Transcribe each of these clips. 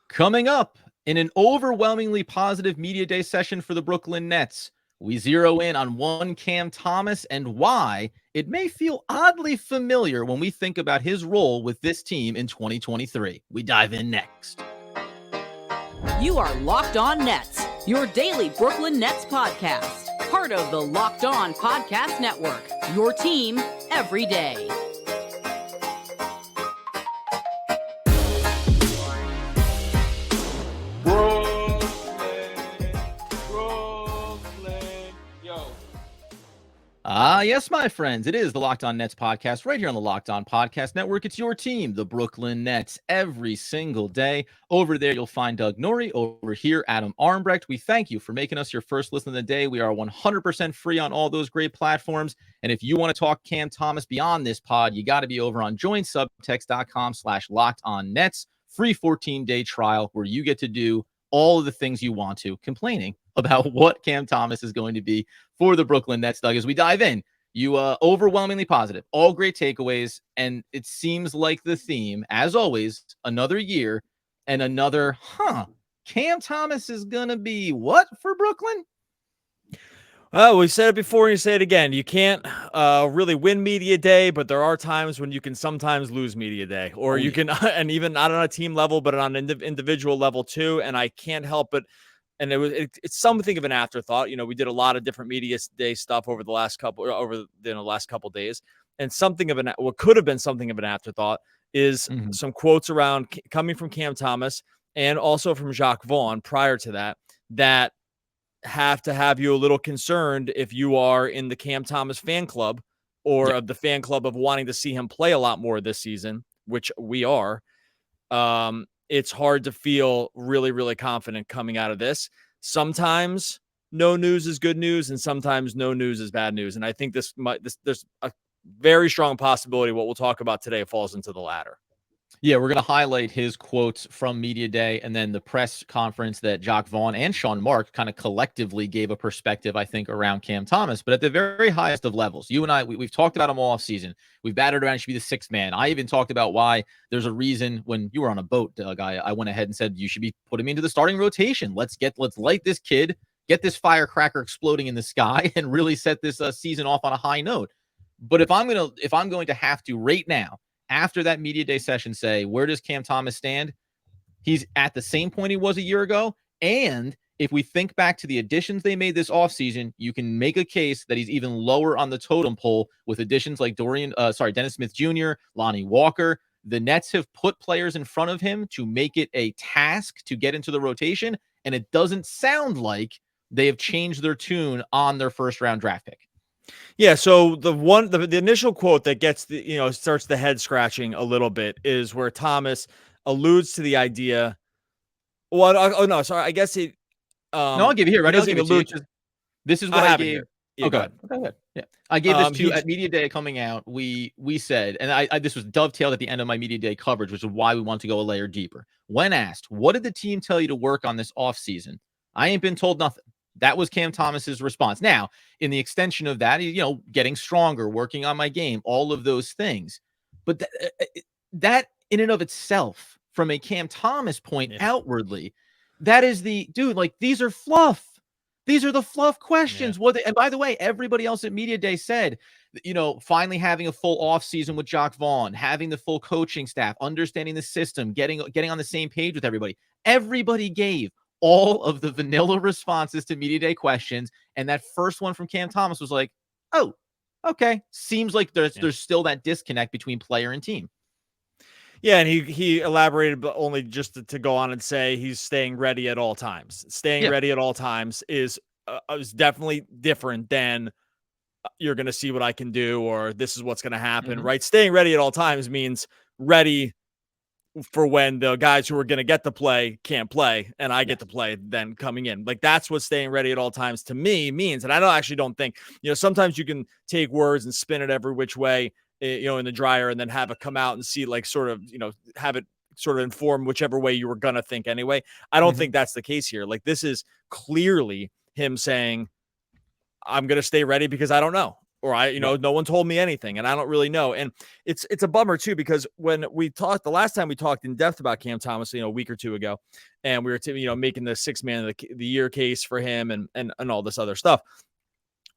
Coming up in an overwhelmingly positive media day session for the Brooklyn Nets, we zero in on one Cam Thomas and why it may feel oddly familiar when we think about his role with this team in 2023. We dive in next. You are Locked On Nets, your daily Brooklyn Nets podcast. Part of the Locked On Podcast Network, your team every day. Yes, my friends, it is the Locked On Nets podcast right here on the Locked On Podcast Network. It's your team, the Brooklyn Nets, every single day. Over there, you'll find Doug Norrie. Over here, Adam Armbrecht. We thank you for making us your first listen of the day. We are 100% free on all those great platforms. And if you want to talk Cam Thomas beyond this pod, you got to be over on joinsubtext.com/LockedOnNets. Free 14-day trial where you get to do all of the things you want to, complaining about what Cam Thomas is going to be for the Brooklyn Nets. Doug, as we dive in, you overwhelmingly positive, all great takeaways, and it seems like the theme, as always, another year and another, Cam Thomas is going to be what for Brooklyn? Well, we said it before and you say it again. You can't really win media day, but there are times when you can sometimes lose media day, or you can, and even not on a team level, but on an individual level too. And I can't help it. And it's something of an afterthought. You know, we did a lot of different media day stuff over the last couple days, and what could have been something of an afterthought is some quotes around coming from Cam Thomas and also from Jacque Vaughn prior to that have to have you a little concerned if you are in the Cam Thomas fan club or of the fan club of wanting to see him play a lot more this season, which we are. It's hard to feel really, really confident coming out of this. Sometimes no news is good news, and sometimes no news is bad news. And I think there's a very strong possibility what we'll talk about today falls into the latter. Yeah, we're going to highlight his quotes from Media Day and then the press conference that Jacque Vaughn and Sean Mark kind of collectively gave a perspective, I think, around Cam Thomas. But at the very highest of levels, you and I, we've talked about him all season. We've batted around, he should be the sixth man. I even talked about why there's a reason when you were on a boat, Doug, I went ahead and said you should be putting me into the starting rotation. Let's light this kid, get this firecracker exploding in the sky, and really set this season off on a high note. But if I'm going to have to right now, after that media day session, say, where does Cam Thomas stand? He's at the same point he was a year ago. And if we think back to the additions they made this offseason, you can make a case that he's even lower on the totem pole with additions like Dennis Smith Jr., Lonnie Walker. The Nets have put players in front of him to make it a task to get into the rotation. And it doesn't sound like they have changed their tune on their first round draft pick. Yeah, so the initial quote that gets starts the head scratching a little bit is where Thomas alludes to the idea. Well, I guess it. I'll give it here. Right, I'll give it to you. This is what I gave. Yeah, go ahead. Yeah, I gave this to at Media Day coming out. We said, and this was dovetailed at the end of my Media Day coverage, which is why we want to go a layer deeper. When asked, what did the team tell you to work on this offseason? I ain't been told nothing. That was Cam Thomas's response. Now, in the extension of that, getting stronger, working on my game, all of those things. But that in and of itself, from a Cam Thomas point outwardly, that is these are fluff. These are the fluff questions. Yeah. And by the way, everybody else at Media Day said, finally having a full off season with Jacque Vaughn, having the full coaching staff, understanding the system, getting on the same page with everybody. Everybody gave all of the vanilla responses to Media Day questions. And that first one from Cam Thomas was like, oh, okay. Seems like there's still that disconnect between player and team. Yeah, and he elaborated, but only just to go on and say he's staying ready at all times. Staying ready at all times is definitely different than you're going to see what I can do or this is what's going to happen, right? Staying ready at all times means ready for when the guys who are going to get to play can't play and I get to play then coming in. Like that's what staying ready at all times to me means. And I don't think, sometimes you can take words and spin it every which way, in the dryer and then have it come out and see have it sort of inform whichever way you were going to think anyway. I don't think that's the case here. Like this is clearly him saying, I'm going to stay ready because I don't know. or no one told me anything, and I don't really know. And it's a bummer too, because when we talked the last time we talked in depth about Cam Thomas, a week or two ago, and we were making the 6 man of the year case for him and all this other stuff,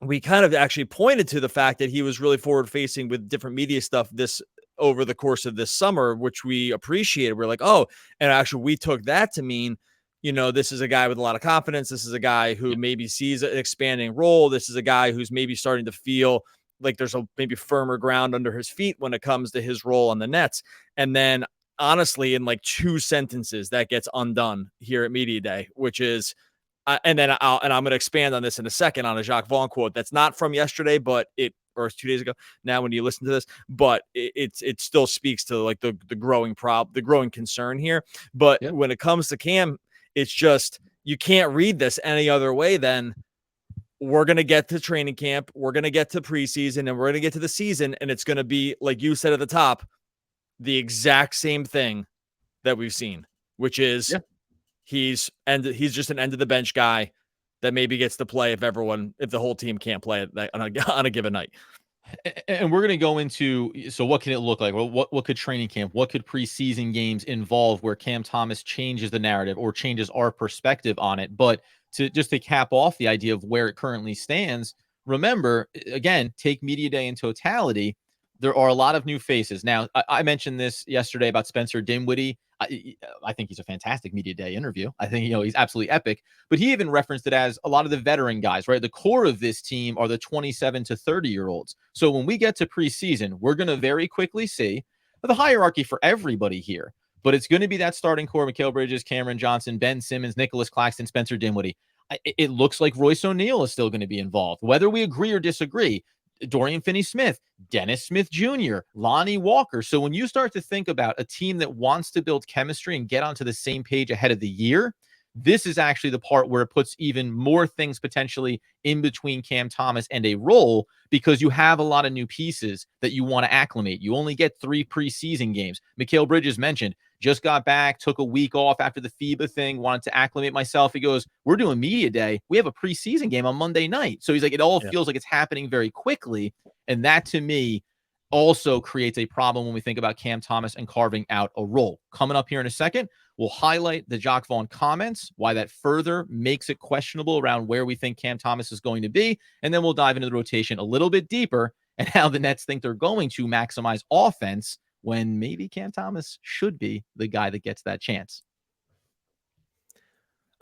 we kind of actually pointed to the fact that he was really forward facing with different media stuff this over the course of this summer, which we appreciated. We're like, oh, and actually we took that to mean, this is a guy with a lot of confidence. This is a guy who maybe sees an expanding role. This is a guy who's maybe starting to feel like there's a maybe firmer ground under his feet when it comes to his role on the Nets. And then honestly, in like 2 sentences, that gets undone here at Media Day, which is, and I'm going to expand on this in a second on a Jacque Vaughn quote that's not from yesterday, or 2 days ago. Now, when you listen to this, but it still speaks to like the growing concern here. But when it comes to Cam, it's just, you can't read this any other way than we're going to get to training camp, we're going to get to preseason, and we're going to get to the season, and it's going to be, like you said at the top, the exact same thing that we've seen, which is he's just an end of the bench guy that maybe gets to play if the whole team can't play on a given night. And we're going to go into, so what can it look like? Well, what could training camp, what could preseason games involve where Cam Thomas changes the narrative or changes our perspective on it? But to cap off the idea of where it currently stands, remember, again, take Media Day in totality. There are a lot of new faces. Now, I mentioned this yesterday about Spencer Dinwiddie. I think he's a fantastic Media Day interview. I think, he's absolutely epic. But he even referenced it as a lot of the veteran guys, right? The core of this team are the 27 to 30-year-olds. So when we get to preseason, we're going to very quickly see the hierarchy for everybody here. But it's going to be that starting core: Mikal Bridges, Cameron Johnson, Ben Simmons, Nicholas Claxton, Spencer Dinwiddie. It looks like Royce O'Neal is still going to be involved. Whether we agree or disagree, Dorian Finney-Smith, Dennis Smith Jr., Lonnie Walker. So when you start to think about a team that wants to build chemistry and get onto the same page ahead of the year, this is actually the part where it puts even more things potentially in between Cam Thomas and a role, because you have a lot of new pieces that you want to acclimate. You only get 3 preseason games. Mikal Bridges mentioned, just got back, took a week off after the FIBA thing, wanted to acclimate myself. He goes, we're doing Media Day. We have a preseason game on Monday night. So he's like, it all feels like it's happening very quickly. And that, to me, also creates a problem when we think about Cam Thomas and carving out a role. Coming up here in a second, we'll highlight the Jacque Vaughn comments, why that further makes it questionable around where we think Cam Thomas is going to be. And then we'll dive into the rotation a little bit deeper and how the Nets think they're going to maximize offense when maybe Cam Thomas should be the guy that gets that chance.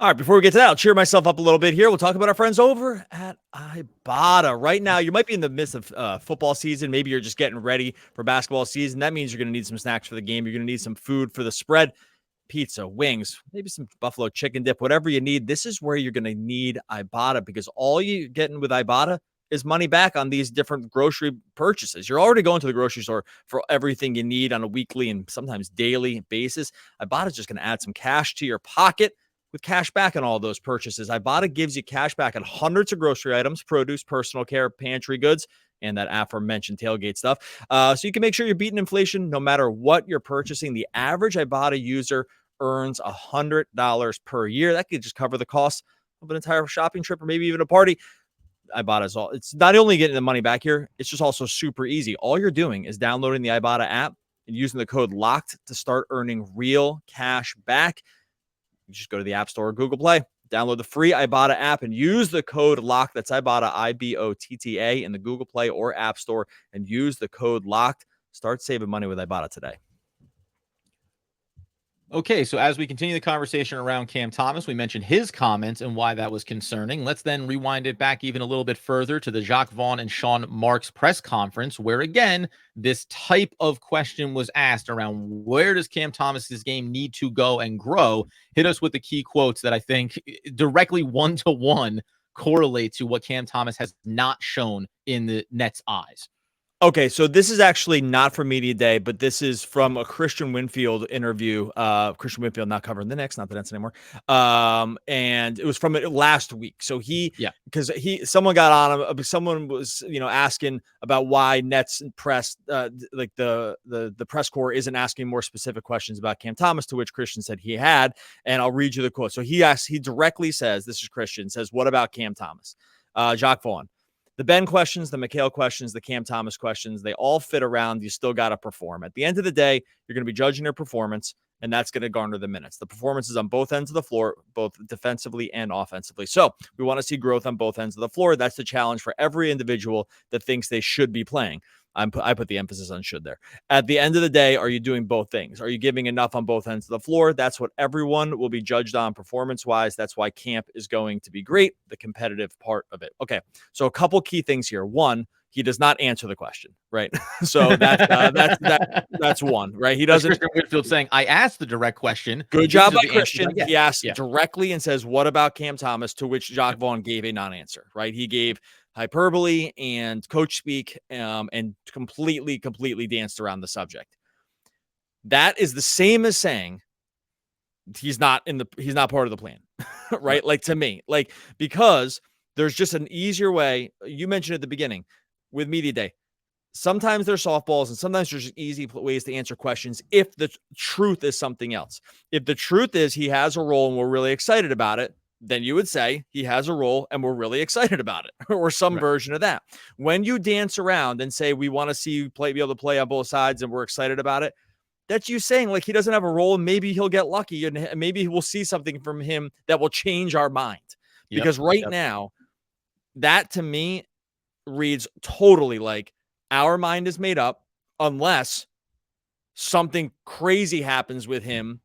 All right, before we get to that, I'll cheer myself up a little bit here. We'll talk about our friends over at Ibotta. Right now, you might be in the midst of football season. Maybe you're just getting ready for basketball season. That means you're going to need some snacks for the game. You're going to need some food for the spread. Pizza, wings, maybe some buffalo chicken dip, whatever you need. This is where you're going to need Ibotta, because all you're getting with Ibotta is money back on these different grocery purchases. You're already going to the grocery store for everything you need on a weekly and sometimes daily basis. Ibotta is just going to add some cash to your pocket with cash back on all those purchases. Ibotta gives you cash back on hundreds of grocery items, produce, personal care, pantry goods, and that aforementioned tailgate stuff. So you can make sure you're beating inflation no matter what you're purchasing. The average Ibotta user earns $100 per year. That could just cover the cost of an entire shopping trip or maybe even a party. Ibotta is all. It's not only getting the money back here, it's just also super easy. All you're doing is downloading the Ibotta app and using the code LOCKED to start earning real cash back. You just go to the App Store or Google Play, download the free Ibotta app, and use the code LOCKED. That's Ibotta, IBOTTA, in the Google Play or App Store, and use the code LOCKED. Start saving money with Ibotta today. Okay, so as we continue the conversation around Cam Thomas, we mentioned his comments and why that was concerning. Let's then rewind it back even a little bit further to the Jacque Vaughn and Sean Marks press conference, where, again, this type of question was asked around where does Cam Thomas's game need to go and grow. Hit us with the key quotes that I think directly one-to-one correlate to what Cam Thomas has not shown in the Nets' eyes. Okay, so this is actually not from Media Day, but this is from a Christian Winfield interview. Christian Winfield not covering the Knicks, not the Nets anymore. And it was from last week. So someone got on him. Someone was, asking about why Nets press, like the press corps isn't asking more specific questions about Cam Thomas, to which Christian said he had. And I'll read you the quote. So he directly says, this is Christian, says, what about Cam Thomas? Jacque Vaughn. the Ben questions, the Mikal questions, the Cam Thomas questions, they all fit around. You still got to perform. At the end of the day, you're going to be judging their performance, and that's going to garner the minutes. The performances on both ends of the floor, both defensively and offensively. So we want to see growth on both ends of the floor. That's the challenge for every individual that thinks they should be playing. I put the emphasis on should there. At the end of the day, are you doing both things? Are you giving enough on both ends of the floor? That's what everyone will be judged on performance-wise. That's why camp is going to be great, the competitive part of it. Okay, so a couple key things here. One, he does not answer the question, right? So that's one, right? He doesn't. Christian Whitfield saying, I asked the direct question. Good job by Christian. He asked directly and says, what about Cam Thomas? To which Jacque Vaughn gave a non-answer, right? He gave hyperbole and coach speak and completely danced around the subject. That is the same as saying he's not part of the plan, right? Like, to me, like, because there's just an easier way. You mentioned at the beginning with media day, sometimes there's softballs and sometimes there's easy ways to answer questions if the truth is something else. If the truth is he has a role and we're really excited about it, then you would say he has a role and we're really excited about it, or some version of that. When you dance around and say we want to see you be able to play on both sides and we're excited about it, that's you saying like he doesn't have a role and maybe he'll get lucky and maybe we'll see something from him that will change our mind. Because now, that to me reads totally like our mind is made up unless something crazy happens with him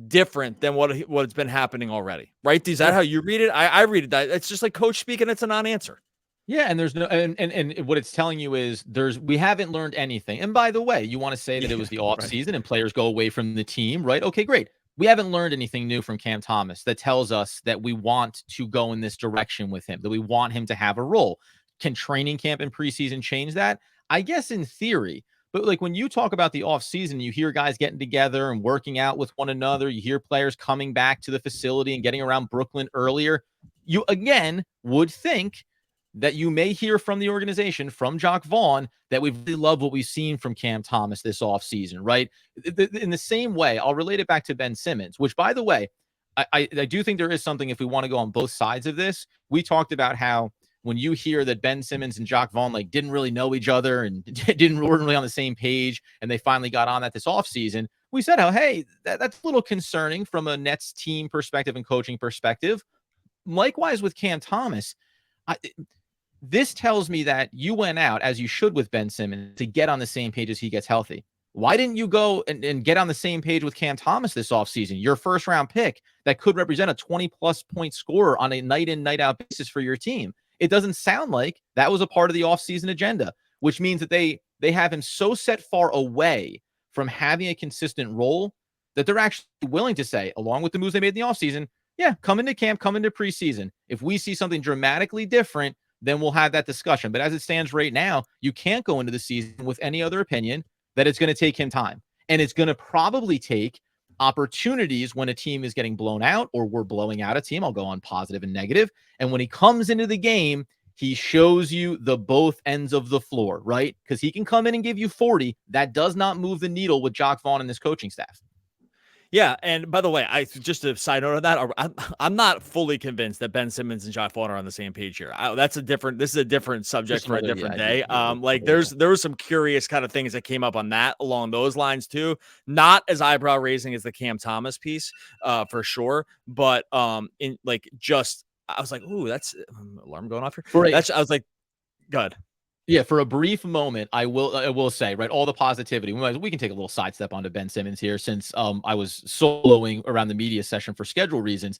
different than what's been happening already, right? Is that how you read it? I read it that it's just like coach speaking. It's a non-answer. Yeah, and there's no and what it's telling you is we haven't learned anything. And by the way, you want to say that it was the off season and players go away from the team, right? Okay, great. We haven't learned anything new from Cam Thomas that tells us that we want to go in this direction with him, that we want him to have a role. Can training camp and preseason change that? I guess in theory. But like when you talk about the offseason, you hear guys getting together and working out with one another. You hear players coming back to the facility and getting around Brooklyn earlier. You, again, would think that you may hear from the organization, from Jacque Vaughn, that we really love what we've seen from Cam Thomas this offseason, right? In the same way, I'll relate it back to Ben Simmons, which, by the way, I do think there is something if we want to go on both sides of this. We talked about how when you hear that Ben Simmons and Jacque Vaughn like didn't really know each other and weren't really on the same page, and they finally got on that this offseason, we said how, hey, that's a little concerning from a Nets team perspective and coaching perspective. Likewise with Cam Thomas, this tells me that you went out, as you should with Ben Simmons, to get on the same page as he gets healthy. Why didn't you go and get on the same page with Cam Thomas this offseason, your first-round pick that could represent a 20-plus point scorer on a night-in, night-out basis for your team? It doesn't sound like that was a part of the offseason agenda, which means that they have him so set far away from having a consistent role that they're actually willing to say, along with the moves they made in the offseason, yeah, come into camp, come into preseason. If we see something dramatically different, then we'll have that discussion. But as it stands right now, you can't go into the season with any other opinion that it's going to take him time. And it's going to probably take opportunities when a team is getting blown out or we're blowing out a team. I'll go on positive and negative. And when he comes into the game, he shows you the both ends of the floor, right? Because he can come in and give you 40. That does not move the needle with Jacque Vaughn and this coaching staff. Yeah, and by the way, just a side note of that, I'm not fully convinced that Ben Simmons and Jacque Vaughn are on the same page here. This is a different subject for a different day. There were some curious kind of things that came up on that along those lines too. Not as eyebrow raising as the Cam Thomas piece, for sure, but I was like, ooh, that's alarm going off here. I was like, good. Yeah, for a brief moment, I will say, right, all the positivity. We can take a little sidestep onto Ben Simmons here since I was soloing around the media session for schedule reasons.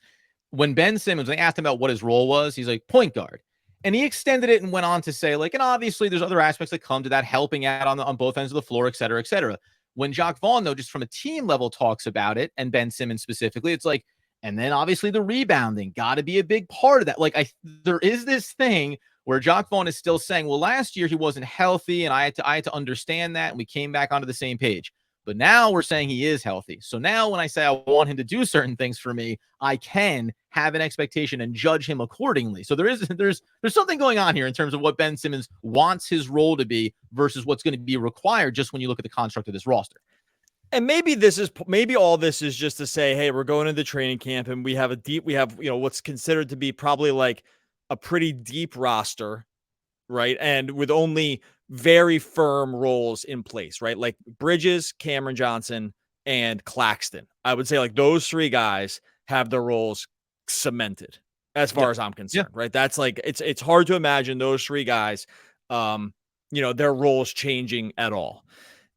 When Ben Simmons, they asked him about what his role was, he's like, point guard. And he extended it and went on to say, like, and obviously there's other aspects that come to that, helping out on both ends of the floor, et cetera, et cetera. When Jacque Vaughn, though, just from a team level talks about it, and Ben Simmons specifically, it's like, and then obviously the rebounding got to be a big part of that. Like, there is this thing where Jacque Vaughn is still saying, well, last year he wasn't healthy, and I had to understand that, and we came back onto the same page. But now we're saying he is healthy. So now when I say I want him to do certain things for me, I can have an expectation and judge him accordingly. So there's something going on here in terms of what Ben Simmons wants his role to be versus what's going to be required just when you look at the construct of this roster. And maybe all this is just to say, hey, we're going into training camp and we have what's considered to be probably like a pretty deep roster, right? And with only very firm roles in place, right? Like Bridges, Cameron Johnson, and Claxton. I would say like those three guys have their roles cemented as far as I'm concerned, right? That's like, it's hard to imagine those three guys, their roles changing at all.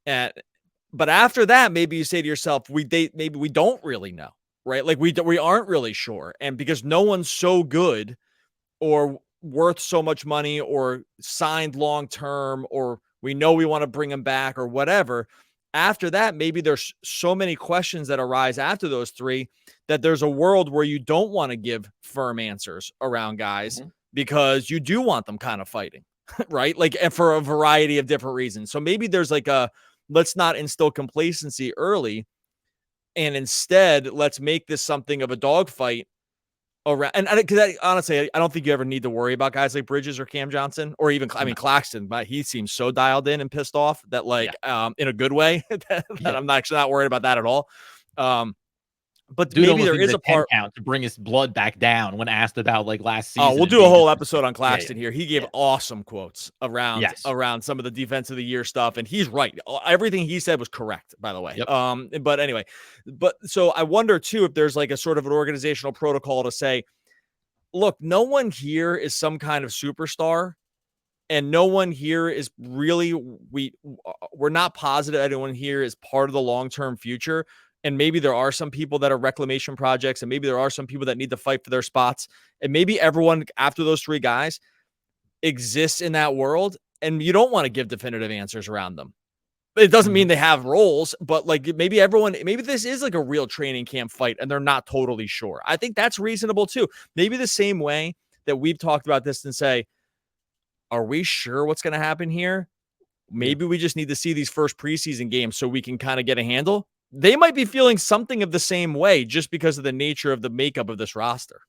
But after that, maybe you say to yourself, maybe we don't really know, right? Like we aren't really sure. And because no one's so good or worth so much money or signed long-term, or we know we want to bring him back or whatever. After that, maybe there's so many questions that arise after those three that there's a world where you don't want to give firm answers around guys because you do want them kind of fighting, right? Like, and for a variety of different reasons. So maybe there's like let's not instill complacency early, and instead let's make this something of a dogfight around. And honestly, I don't think you ever need to worry about guys like Bridges or Cam Johnson, or even, Claxton, but he seems so dialed in and pissed off that in a good way that I'm actually not worried about that at all. But dude, maybe there is a part count to bring his blood back down when asked about like last season. Oh, we'll do a whole episode on Claxton here. He gave awesome quotes around some of the defense of the year stuff. And he's right. Everything he said was correct, by the way. But anyway, so I wonder too, if there's like a sort of an organizational protocol to say, look, no one here is some kind of superstar. And no one here is really, we're not positive anyone here is part of the long-term future. And maybe there are some people that are reclamation projects, and maybe there are some people that need to fight for their spots. And maybe everyone after those three guys exists in that world, and you don't want to give definitive answers around them. It doesn't mean they have roles, but like maybe this is like a real training camp fight and they're not totally sure. I think that's reasonable too. Maybe the same way that we've talked about this and say, are we sure what's going to happen here? Maybe we just need to see these first preseason games so we can kind of get a handle. They might be feeling something of the same way just because of the nature of the makeup of this roster.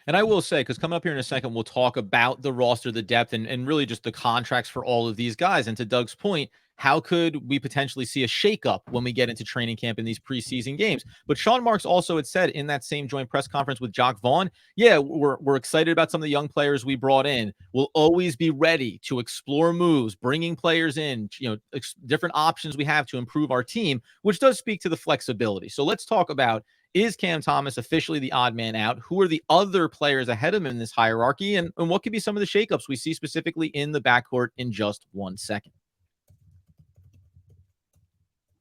And I will say, because coming up here in a second, we'll talk about the roster, the depth, and really just the contracts for all of these guys. And to Doug's point, how could we potentially see a shakeup when we get into training camp in these preseason games? But Sean Marks also had said in that same joint press conference with Jacque Vaughn, we're excited about some of the young players we brought in. We'll always be ready to explore moves, bringing players in, different options we have to improve our team, which does speak to the flexibility. So let's talk about, is Cam Thomas officially the odd man out? Who are the other players ahead of him in this hierarchy? And what could be some of the shakeups we see specifically in the backcourt in just 1 second?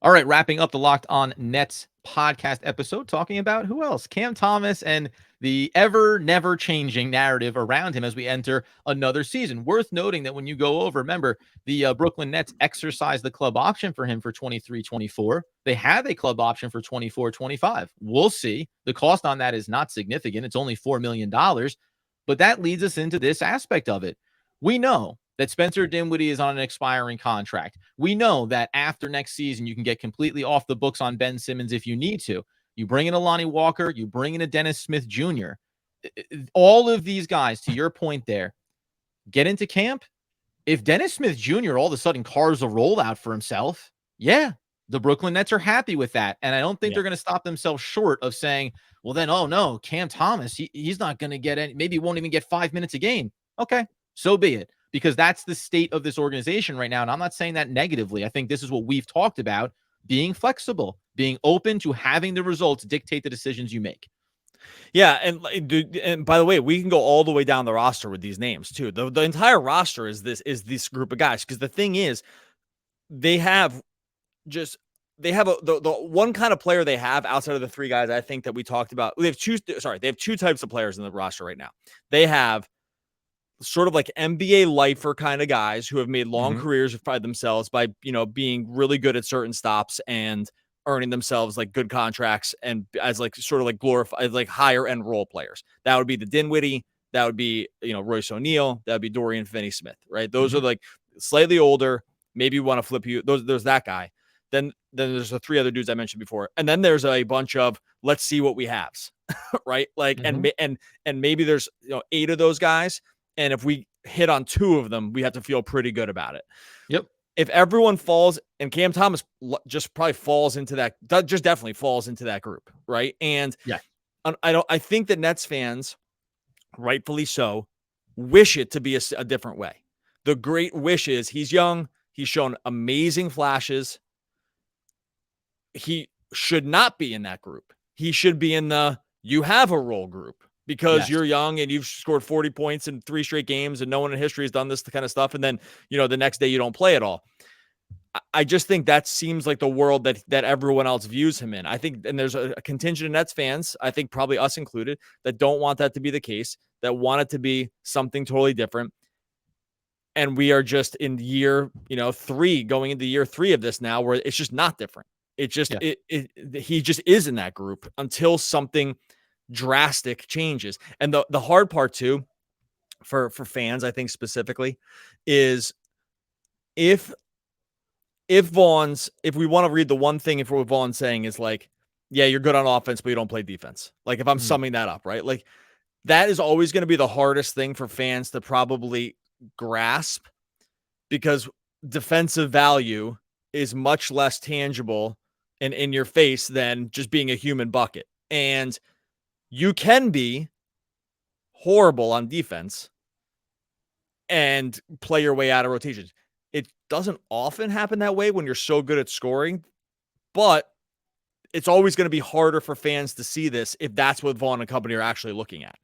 All right, wrapping up the Locked On Nets podcast episode, talking about who else? Cam Thomas and the never changing narrative around him as we enter another season. Worth noting that when you go over, remember, the Brooklyn Nets exercised the club option for him for 23-24. They have a club option for 24-25. We'll see. The cost on that is not significant. It's only $4 million. But that leads us into this aspect of it. We know that Spencer Dinwiddie is on an expiring contract. We know that after next season, you can get completely off the books on Ben Simmons if you need to. You bring in a Lonnie Walker, you bring in a Dennis Smith Jr. All of these guys, to your point there, get into camp. If Dennis Smith Jr. all of a sudden carves a rollout for himself, the Brooklyn Nets are happy with that. And I don't think they're going to stop themselves short of saying, well, then, oh no, Cam Thomas, he's not going to get any, maybe he won't even get 5 minutes a game. Okay, so be it. Because that's the state of this organization right now. And I'm not saying that negatively. I think this is what we've talked about, being flexible, being open to having the results dictate the decisions you make. Yeah, and by the way, we can go all the way down the roster with these names too. The entire roster is this group of guys, because the thing is, they have the one kind of player they have outside of the three guys I think that we talked about. They have two types of players in the roster right now. They have sort of like NBA lifer kind of guys who have made long careers by themselves by, being really good at certain stops and earning themselves like good contracts and as like sort of like glorified, like higher end role players. That would be the Dinwiddie. That would be, Royce O'Neal. That would be Dorian Finney-Smith, right? Those are like slightly older. Maybe you want to flip you. There's that guy. Then there's the three other dudes I mentioned before. And then there's a bunch of, let's see what we have, right? Like, and maybe there's, 8 of those guys. And if we hit on 2 of them, we have to feel pretty good about it. Yep. If everyone falls, and Cam Thomas just probably falls into that, just definitely falls into that group, right? And I think that Nets fans, rightfully so, wish it to be a different way. The great wish is he's young. He's shown amazing flashes. He should not be in that group. He should be in the you have a role group because you're young and you've scored 40 points in 3 straight games and no one in history has done this kind of stuff. And then, the next day you don't play at all. I just think that seems like the world that everyone else views him in. I think, and there's a contingent of Nets fans, I think probably us included, that don't want that to be the case, that want it to be something totally different. And we are just in year, 3, going into year 3 of this now, where it's just not different. It just, he just is in that group until something drastic changes. And the hard part too, for fans, I think specifically, is if we want to read the one thing, if what Vaughn's saying is like, yeah, you're good on offense, but you don't play defense. Like if I'm summing that up, right? Like that is always going to be the hardest thing for fans to probably grasp, because defensive value is much less tangible and in your face than just being a human bucket. And you can be horrible on defense and play your way out of rotations. It doesn't often happen that way when you're so good at scoring, but it's always going to be harder for fans to see this if that's what Vaughn and company are actually looking at.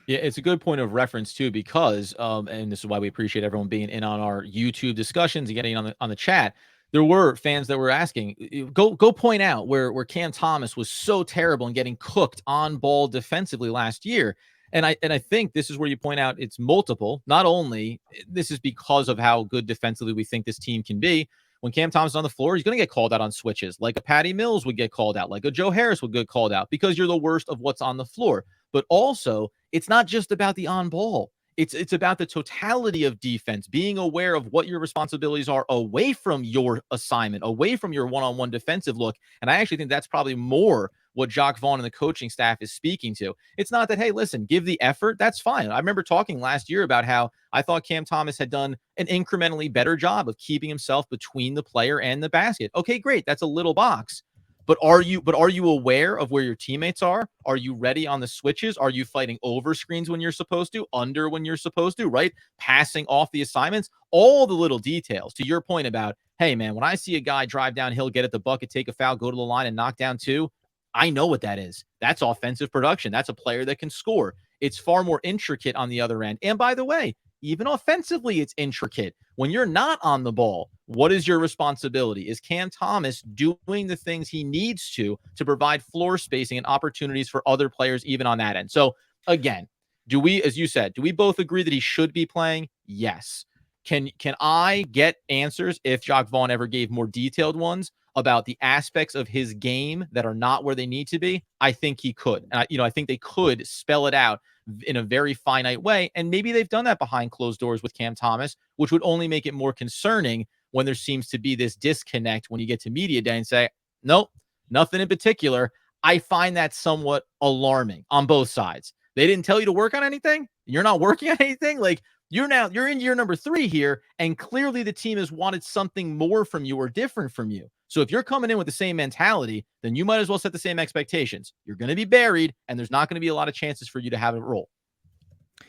Yeah, it's a good point of reference too, because and this is why we appreciate everyone being in on our YouTube discussions and getting on the chat. There were fans that were asking, go point out where Cam Thomas was so terrible and getting cooked on ball defensively last year. And I think this is where you point out it's multiple. Not only this is because of how good defensively we think this team can be. When Cam Thomas is on the floor, he's going to get called out on switches, like a Patty Mills would get called out, like a Joe Harris would get called out, because you're the worst of what's on the floor. But also, it's not just about the on ball. It's about the totality of defense, being aware of what your responsibilities are away from your assignment, away from your one-on-one defensive look. And I actually think that's probably more what Jacque Vaughn and the coaching staff is speaking to. It's not that, hey, listen, give the effort. That's fine. I remember talking last year about how I thought Cam Thomas had done an incrementally better job of keeping himself between the player and the basket. Okay, great. That's a little box. But are you aware of where your teammates are? Are you ready on the switches? Are you fighting over screens when you're supposed to, under when you're supposed to, right? Passing off the assignments, all the little details. To your point about, hey, man, when I see a guy drive downhill, get at the bucket, take a foul, go to the line and knock down 2, I know what that is. That's offensive production. That's a player that can score. It's far more intricate on the other end. And by the way, even offensively, it's intricate. When you're not on the ball, what is your responsibility? Is Cam Thomas doing the things he needs to provide floor spacing and opportunities for other players even on that end? So again, do we, as you said, do we both agree that he should be playing? Yes. Can I get answers if Jacque Vaughn ever gave more detailed ones about the aspects of his game that are not where they need to be? I think he could. I think they could spell it out in a very finite way. And maybe they've done that behind closed doors with Cam Thomas, which would only make it more concerning when there seems to be this disconnect when you get to media day and say, nope, nothing in particular. I find that somewhat alarming on both sides. They didn't tell you to work on anything. You're not working on anything. Like, you're in year number 3 here, and clearly the team has wanted something more from you or different from you. So if you're coming in with the same mentality, then you might as well set the same expectations. You're going to be buried, and there's not going to be a lot of chances for you to have a role.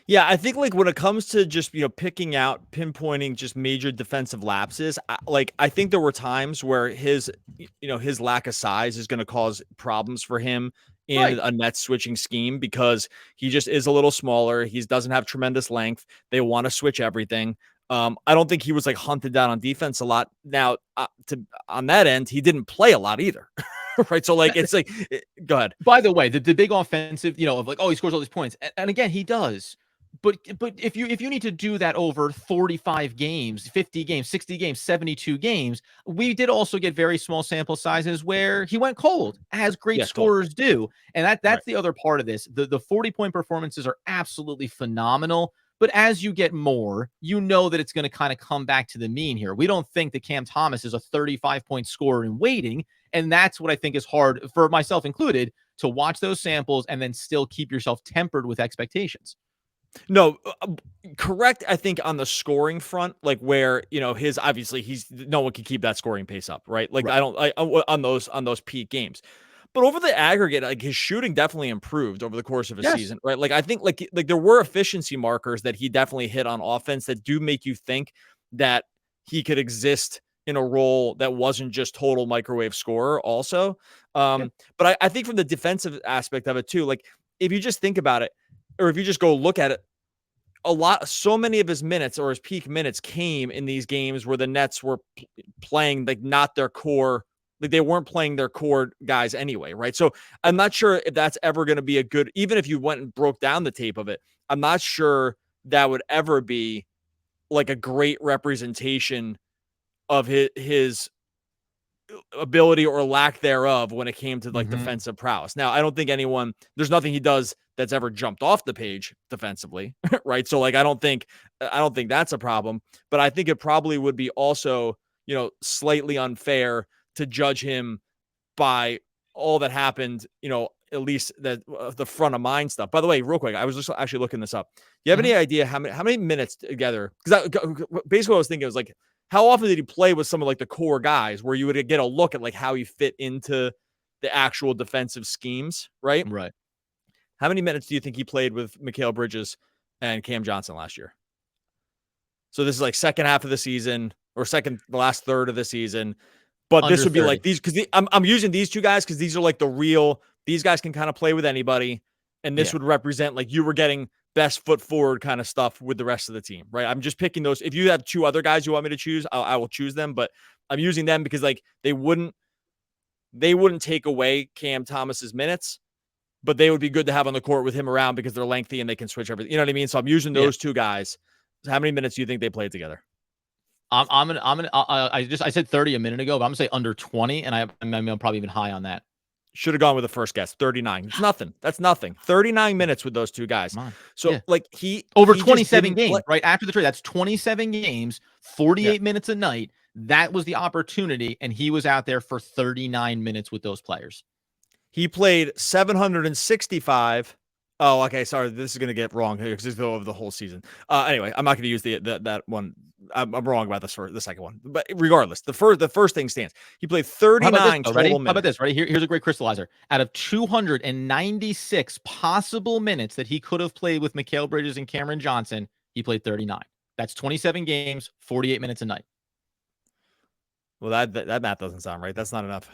Yeah, I think like when it comes to just, pinpointing just major defensive lapses, I think there were times where his lack of size is going to cause problems for him in a net switching scheme, because he just is a little smaller. He doesn't have tremendous length. They want to switch everything. I don't think he was like hunted down on defense a lot. Now, on that end, he didn't play a lot either. Right. So it's like, go ahead. By the way, the big offensive, of like, oh, he scores all these points. And again, he does. But if you need to do that over 45 games, 50 games, 60 games, 72 games, we did also get very small sample sizes where he went cold, as great scorers do. And that's the other part of this. The 40-point performances are absolutely phenomenal. But as you get more, that it's going to kind of come back to the mean here. We don't think that Cam Thomas is a 35-point scorer in waiting. And that's what I think is hard, for myself included, to watch those samples and then still keep yourself tempered with expectations. No, correct. I think on the scoring front, like where, no one can keep that scoring pace up, right? Like, right. On those peak games. But over the aggregate, like his shooting definitely improved over the course of a Yes. season, right? Like I think like there were efficiency markers that he definitely hit on offense that do make you think that he could exist in a role that wasn't just total microwave scorer also. But I think from the defensive aspect of it too, like if you just think about it, or if you just go look at it, so many of his minutes or his peak minutes came in these games where the Nets were playing like not their core, like they weren't playing their core guys anyway, right? So I'm not sure if that's ever going to be a good, even if you went and broke down the tape of it, I'm not sure that would ever be like a great representation of his ability or lack thereof when it came to like defensive prowess. Now, I don't think there's nothing he does that's ever jumped off the page defensively, right? So like I don't think that's a problem, but I think it probably would be also, slightly unfair to judge him by all that happened, at least the front of mind stuff. By the way, real quick, I was just actually looking this up. Do you have any idea how many minutes together? Because basically what I was thinking was like, how often did he play with some of like the core guys where you would get a look at like how he fit into the actual defensive schemes, right? Right. How many minutes do you think he played with Mikal Bridges and Cam Johnson last year? So this is like second half of the season or the last third of the season. But Under this would be 30. like these, because I'm using these two guys because these are like these guys can kind of play with anybody. And this would represent like you were getting best foot forward kind of stuff with the rest of the team, right? I'm just picking those. If you have two other guys you want me to choose, I will choose them. But I'm using them because like they wouldn't take away Cam Thomas's minutes, but they would be good to have on the court with him around because they're lengthy and they can switch everything. You know what I mean? So I'm using those two guys. So how many minutes do you think they played together? I said 30 a minute ago, but I'm gonna say under 20, and I'm probably even high on that. Should have gone with the first guess. 39. It's nothing. That's nothing. 39 minutes with those two guys. So like over he 27 games, right after the trade. That's 27 games, 48 minutes a night. That was the opportunity, and he was out there for 39 minutes with those players. He played 765. Oh, okay. Sorry, this is going to get wrong here because it's over the whole season. Anyway, I'm not going to use that one. I'm wrong about this for the second one, but regardless, the first thing stands. He played 39 total minutes. How about this? Ready? Here's a great crystallizer. Out of 296 possible minutes that he could have played with Mikal Bridges and Cameron Johnson, he played 39. That's 27 games, 48 minutes a night. Well, that math doesn't sound right. That's not enough.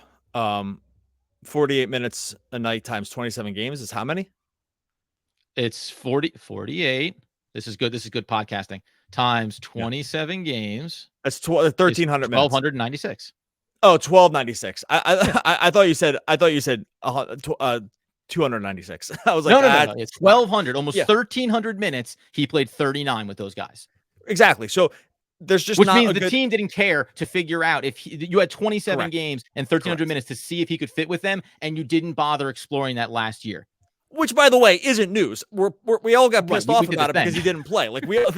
48 minutes a night times 27 games is how many? It's 48. This is good. This is good podcasting. Times 27 games. That's 1,300 minutes. 1,296. Oh, 1,296. I thought you said 296. I was like, no. It's 1,200, almost 1,300 minutes. He played 39 with those guys. Exactly. So there's just which means the team didn't care to figure out if you had 27 games and 1,300 minutes to see if he could fit with them, and you didn't bother exploring that last year. Which, by the way, isn't news. We all got pissed off about it because he didn't play. Like we all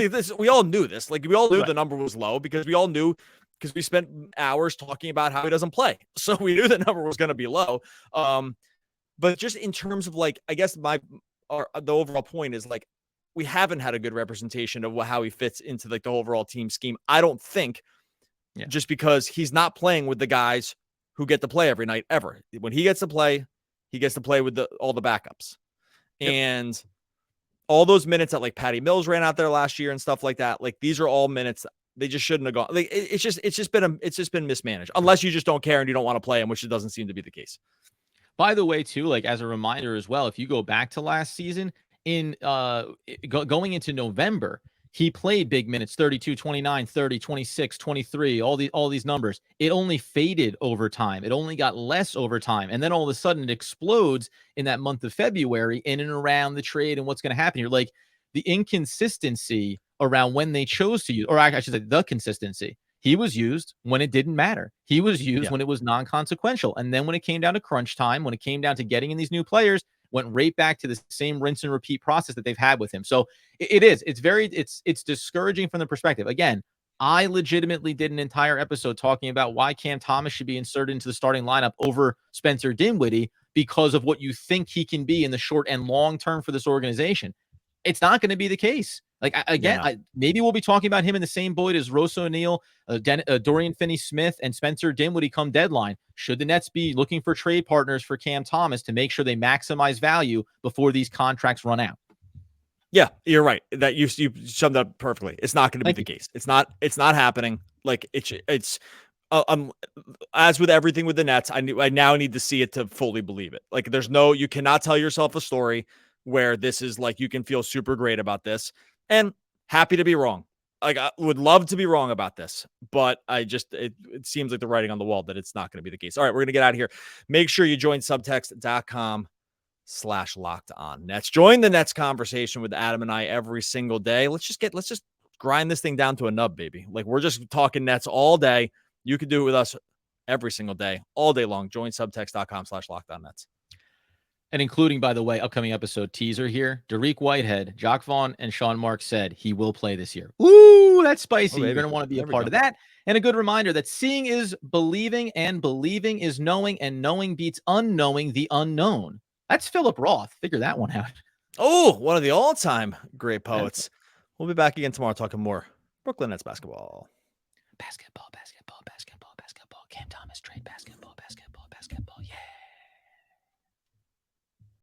knew this. Like we all knew the number was low because we all knew because we spent hours talking about how he doesn't play. So we knew the number was going to be low. But just in terms of like, I guess the overall point is like we haven't had a good representation of how he fits into like the overall team scheme. I don't think just because he's not playing with the guys who get to play every night ever. When he gets to play, he gets to play with all the backups. And all those minutes that like Patty Mills ran out there last year and stuff like that, like these are all minutes they just shouldn't have gone. Like it's just been mismanaged unless you just don't care and you don't want to play him, which it doesn't seem to be the case. By the way, too, like as a reminder as well, if you go back to last season in going into November, he played big minutes, 32, 29, 30, 26, 23, all these numbers. It only faded over time. It only got less over time. And then all of a sudden it explodes in that month of February in and around the trade and what's going to happen. You're like the inconsistency around when they chose to use, or I should say the consistency. He was used when it didn't matter. He was used when it was non-consequential. And then when it came down to crunch time, when it came down to getting in these new players, went right back to the same rinse and repeat process that they've had with him. So it's discouraging from the perspective. Again, I legitimately did an entire episode talking about why Cam Thomas should be inserted into the starting lineup over Spencer Dinwiddie because of what you think he can be in the short and long term for this organization. It's not going to be the case. Like, maybe we'll be talking about him in the same boat as Royce O'Neal, Dorian Finney-Smith, and Spencer Dinwiddie come deadline. Should the Nets be looking for trade partners for Cam Thomas to make sure they maximize value before these contracts run out? Yeah, you're right. That you summed up perfectly. It's not going to be the case. It's not happening. Like it's as with everything with the Nets, I now need to see it to fully believe it. Like you cannot tell yourself a story where this is like, you can feel super great about this and happy to be wrong. Like, I would love to be wrong about this, but it seems like the writing on the wall that it's not going to be the case. All right, we're going to get out of here. Make sure you join subtext.com/locked-on-Nets. Join the Nets conversation with Adam and I every single day. Let's just grind this thing down to a nub, baby. Like, we're just talking Nets all day. You can do it with us every single day, all day long. Join subtext.com/locked-on-Nets. And including, by the way, upcoming episode teaser here, Dariq Whitehead, Jacque Vaughn, and Sean Marks said he will play this year. Ooh, that's spicy. You're going to want to be a part of that. And a good reminder that seeing is believing, and believing is knowing, and knowing beats unknowing the unknown. That's Philip Roth. Figure that one out. Oh, one of the all-time great poets. We'll be back again tomorrow talking more Brooklyn Nets basketball. Basketball. Cam Thomas trade basketball.